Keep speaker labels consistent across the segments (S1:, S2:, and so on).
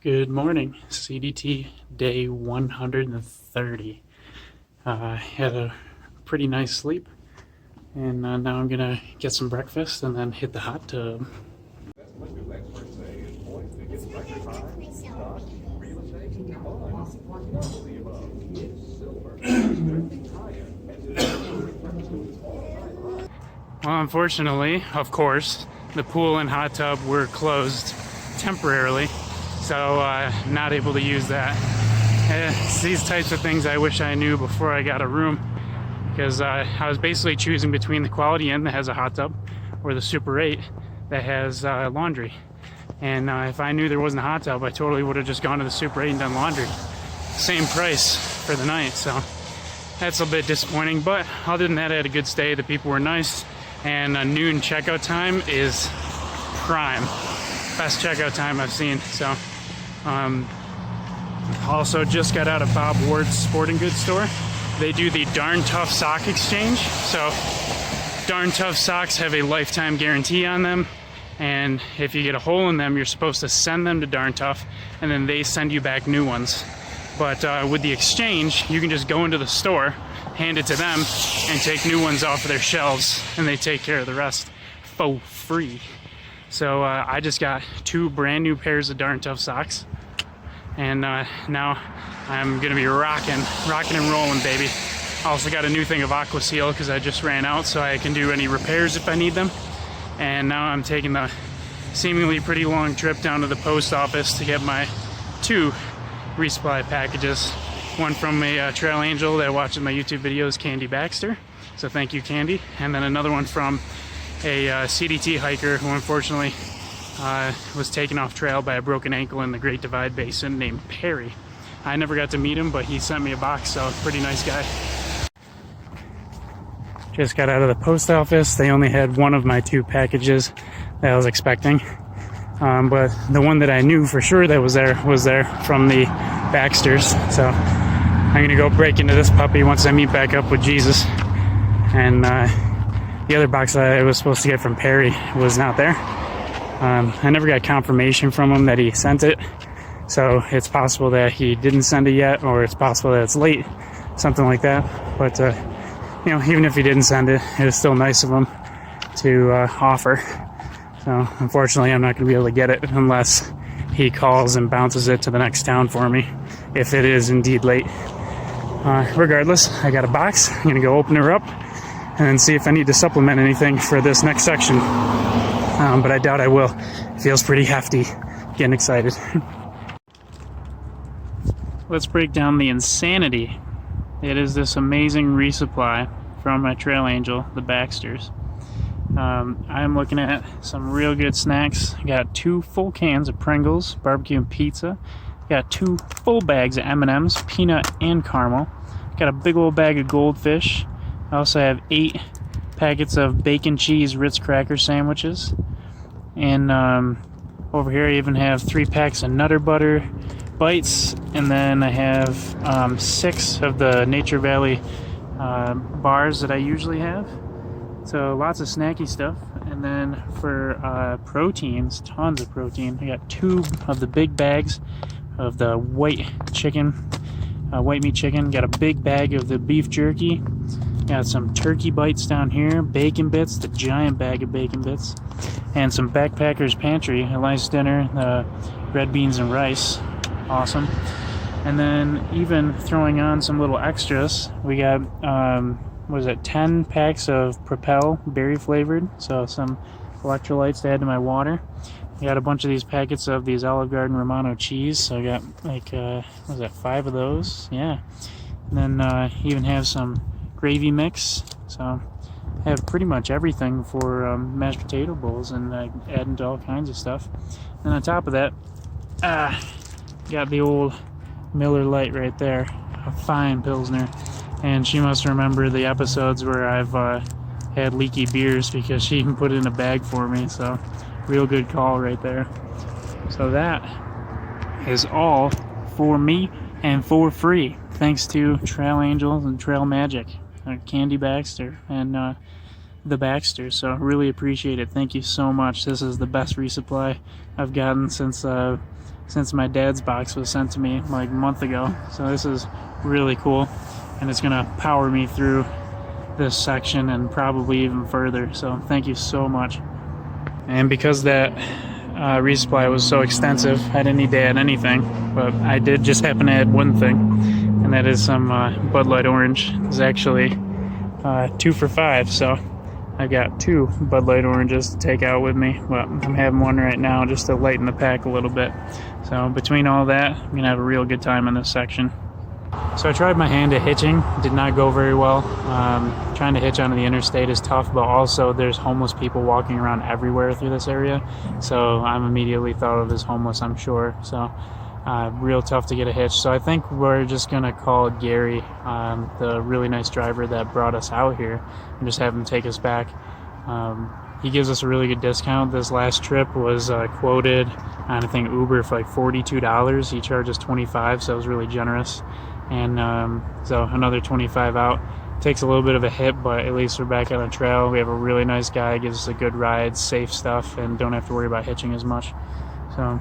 S1: Good morning, CDT day 130. Had a pretty nice sleep, and now I'm gonna get some breakfast and then hit the hot tub. Well, unfortunately, of course, the pool and hot tub were closed temporarily, so not able to use that. It's these types of things I wish I knew before I got a room, because I was basically choosing between the Quality Inn that has a hot tub or the Super 8 that has laundry. And if I knew there wasn't a hot tub, I totally would have just gone to the Super 8 and done laundry. Same price for the night, so that's a bit disappointing. But other than that, I had a good stay. The people were nice, and noon checkout time is prime. Best checkout time I've seen. So also just got out of Bob Ward's sporting goods store. They do the Darn Tough sock exchange. So Darn Tough socks have a lifetime guarantee on them, and if you get a hole in them, you're supposed to send them to Darn Tough, and then they send you back new ones. But with the exchange, you can just go into the store, hand it to them, and take new ones off of their shelves, and they take care of the rest for free. So I just got 2 brand new pairs of Darn Tough socks, and now I'm gonna be rocking and rolling, baby. I also got a new thing of Aqua Seal because I just ran out, so I can do any repairs if I need them. And now I'm taking the seemingly pretty long trip down to the post office to get my 2 resupply packages. One from a trail angel that watches my YouTube videos, Candy Baxter, so thank you, Candy. And then another one from a CDT hiker who unfortunately was taken off trail by a broken ankle in the Great Divide Basin, named Perry. I never got to meet him, but he sent me a box, so pretty nice guy. Just got out of the post office. They only had one of my 2 packages that I was expecting. But the one that I knew for sure that was there from the Baxters. So I'm gonna go break into this puppy once I meet back up with Jesus. And the other box I was supposed to get from Perry was not there. I never got confirmation from him that he sent it. So it's possible that he didn't send it yet, or it's possible that it's late, something like that. But you know, even if he didn't send it, it was still nice of him to offer. So unfortunately, I'm not going to be able to get it unless he calls and bounces it to the next town for me, if it is indeed late. Regardless, I got a box. I'm going to go open her up and see if I need to supplement anything for this next section. But I doubt I will. It feels pretty hefty. Getting excited. Let's break down the insanity. It is this amazing resupply from my trail angel, the Baxters. I'm looking at some real good snacks. I got 2 full cans of Pringles, barbecue and pizza. Got 2 full bags of M&Ms, peanut and caramel. Got a big old bag of goldfish. I also have 8 packets of bacon cheese Ritz cracker sandwiches. And over here I even have 3 packs of Nutter Butter bites, and then I have 6 of the Nature Valley bars that I usually have. So lots of snacky stuff. And then for proteins, tons of protein. I got 2 of the big bags of the white meat chicken. Got a big bag of the beef jerky. Got some turkey bites down here, bacon bits, the giant bag of bacon bits, and some Backpackers Pantry, a nice dinner, red beans and rice. Awesome. And then even throwing on some little extras, we got 10 packs of Propel berry flavored, so some electrolytes to add to my water. I got a bunch of these packets of these Olive Garden Romano cheese, so I got like 5 of those. Yeah. And then even have some gravy mix, so I have pretty much everything for mashed potato bowls, and I add into all kinds of stuff. And on top of that, got the old Miller Lite right there, a fine Pilsner. And she must remember the episodes where I've had leaky beers, because she even put it in a bag for me. So real good call right there. So that is all for me and for free, thanks to Trail Angels and Trail Magic, Candy Baxter and the Baxter. So really appreciate it. Thank you so much. This is the best resupply I've gotten since since my dad's box was sent to me like a month ago. So this is really cool, and it's gonna power me through this section and probably even further. So thank you so much. And because that resupply was so extensive, I didn't need to add anything, but I did just happen to add one thing, and that is some Bud Light Orange. It's actually 2 for $5, so I've got 2 Bud Light Oranges to take out with me, but I'm having one right now just to lighten the pack a little bit. So between all that, I'm gonna have a real good time in this section. So I tried my hand at hitching, did not go very well. Trying to hitch onto the interstate is tough, but also there's homeless people walking around everywhere through this area. So I'm immediately thought of as homeless, I'm sure. So real tough to get a hitch. So I think we're just gonna call Gary, the really nice driver that brought us out here, and just have him take us back. He gives us a really good discount. This last trip was quoted on, I think, Uber for like $42. He charged us $25, so it was really generous. And so another $25 out. Takes a little bit of a hit, but at least we're back on a trail. We have a really nice guy, gives us a good ride, safe stuff, and don't have to worry about hitching as much. So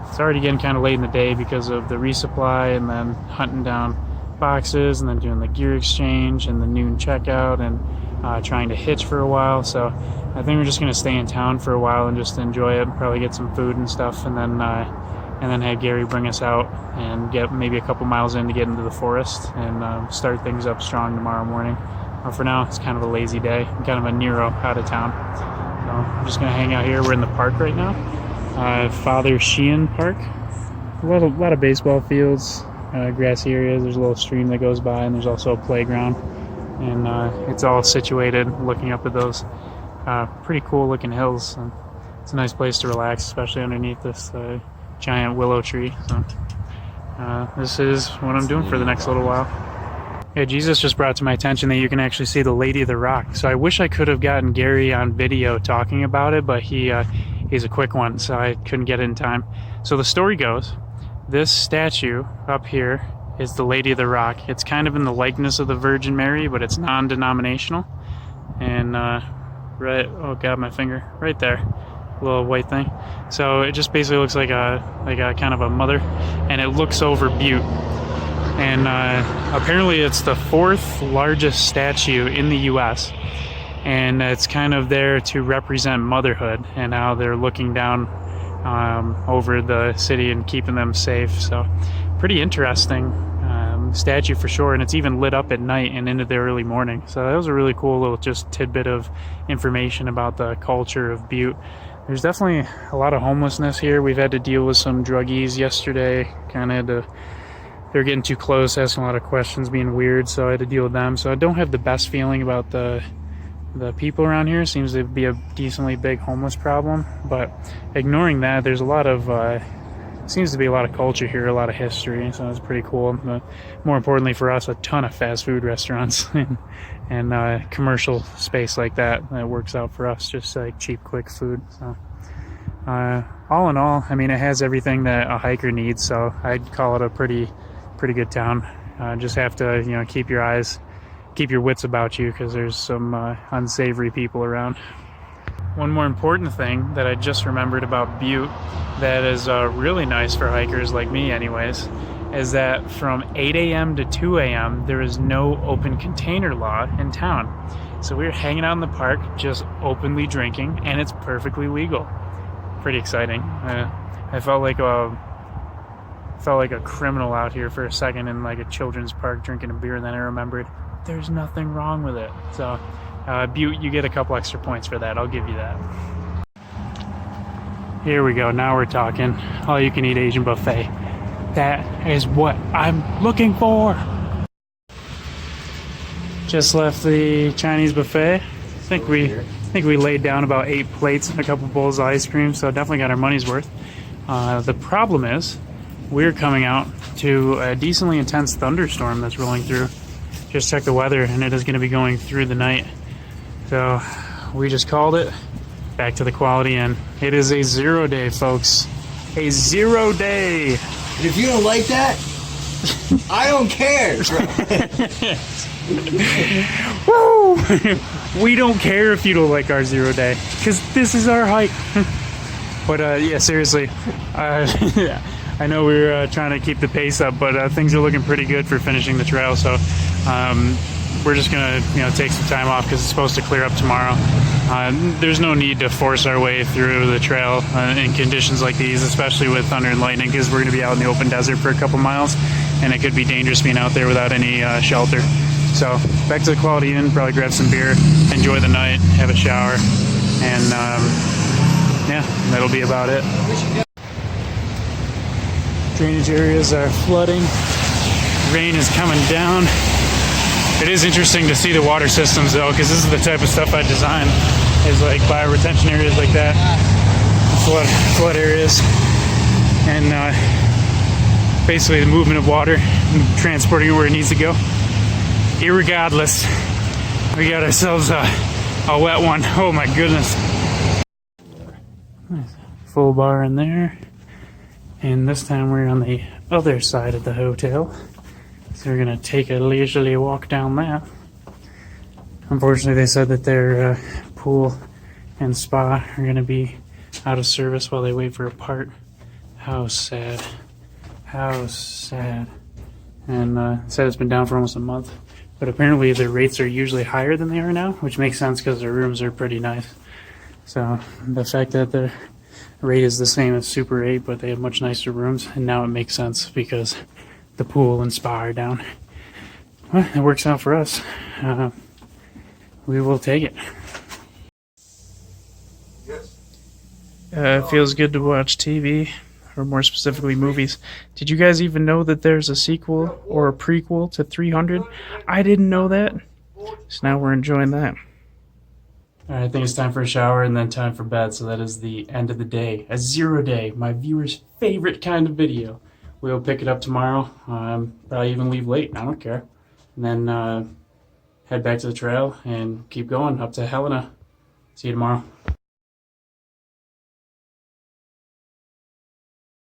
S1: it's already getting kind of late in the day because of the resupply, and then hunting down boxes, and then doing the gear exchange and the noon checkout, and trying to hitch for a while. So I think we're just going to stay in town for a while and just enjoy it, probably get some food and stuff, and then have Gary bring us out and get maybe a couple miles in to get into the forest and start things up strong tomorrow morning. For now, it's kind of a lazy day. I'm kind of a Nero out of town. So I'm just going to hang out here. We're in the park right now. Father Sheehan Park. A lot of baseball fields, grassy areas. There's a little stream that goes by, and there's also a playground. And it's all situated looking up at those pretty cool looking hills. And it's a nice place to relax, especially underneath this giant willow tree. So this is what I'm doing for the next little while. Yeah, Jesus just brought to my attention that you can actually see the Lady of the Rock. So I wish I could have gotten Gary on video talking about it, but he's a quick one, so I couldn't get it in time. So the story goes, this statue up here is the Lady of the Rock. It's kind of in the likeness of the Virgin Mary, but it's non-denominational. And right, oh god, my finger, right there. Little white thing. So it just basically looks like a kind of a mother, and it looks over Butte. And apparently it's the 4th largest statue in the US, and it's kind of there to represent motherhood and how they're looking down over the city and keeping them safe. So pretty interesting statue for sure, and it's even lit up at night and into the early morning. So that was a really cool little just tidbit of information about the culture of Butte. There's definitely a lot of homelessness here. We've had to deal with some druggies yesterday. Kind of had to, they're getting too close, asking a lot of questions, being weird, so I had to deal with them. So I don't have the best feeling about the people around here. Seems to be a decently big homeless problem, but ignoring that, there's a lot of seems to be a lot of culture here, a lot of history, so it's pretty cool. But more importantly for us, a ton of fast food restaurants and commercial space like that works out for us, just like cheap, quick food. So all in all, I mean, it has everything that a hiker needs, so I'd call it a pretty good town. Just have to, keep your wits about you, because there's some unsavory people around. One more important thing that I just remembered about Butte that is really nice for hikers like me anyways, is that from 8 a.m. to 2 a.m. there is no open container law in town. So we were hanging out in the park just openly drinking, and it's perfectly legal. Pretty exciting. I felt like a criminal out here for a second in like a children's park drinking a beer, and then I remembered there's nothing wrong with it. So Butte, you get a couple extra points for that. I'll give you that. Here we go. Now we're talking. All you can eat Asian buffet. That is what I'm looking for. Just left the Chinese buffet. I think we laid down about 8 plates and a couple bowls of ice cream, so definitely got our money's worth. The problem is we're coming out to a decently intense thunderstorm that's rolling through. Just checked the weather, and it is going to be going through the night. So we just called it. Back to the quality Inn. It is a 0 day, folks. A 0 day.
S2: And if you don't like that, I don't care.
S1: Woo! We don't care if you don't like our 0 day, because this is our hike. But yeah, seriously, I know we were trying to keep the pace up, but things are looking pretty good for finishing the trail. So we're just gonna, take some time off because it's supposed to clear up tomorrow. There's no need to force our way through the trail in conditions like these, especially with thunder and lightning, because we're gonna be out in the open desert for a couple miles, and it could be dangerous being out there without any shelter. So back to the Quality Inn, probably grab some beer, enjoy the night, have a shower, and yeah, that'll be about it. Drainage areas are flooding. Rain is coming down. It is interesting to see the water systems though, because this is the type of stuff I design, is like bioretention areas like that, flood areas, and basically the movement of water and transporting it where it needs to go. Irregardless, we got ourselves a wet one. Oh my goodness. Full bar in there. And this time we're on the other side of the hotel. So we're gonna take a leisurely walk down that. Unfortunately, they said that their pool and spa are gonna be out of service while they wait for a part. How sad. How sad. And said it's been down for almost a month. But apparently their rates are usually higher than they are now, which makes sense because their rooms are pretty nice. So the fact that the rate is the same as Super 8, but they have much nicer rooms, and now it makes sense because the pool and spa are down. Well, it works out for us. We will take it. It feels good to watch TV, or more specifically movies. Did you guys even know that there's a sequel or a prequel to 300? I didn't know that. So now we're enjoying that. Alright, I think it's time for a shower and then time for bed, so that is the end of the day. A 0 day, my viewers' favorite kind of video. We'll pick it up tomorrow, probably even leave late, I don't care. And then head back to the trail and keep going up to Helena. See you tomorrow.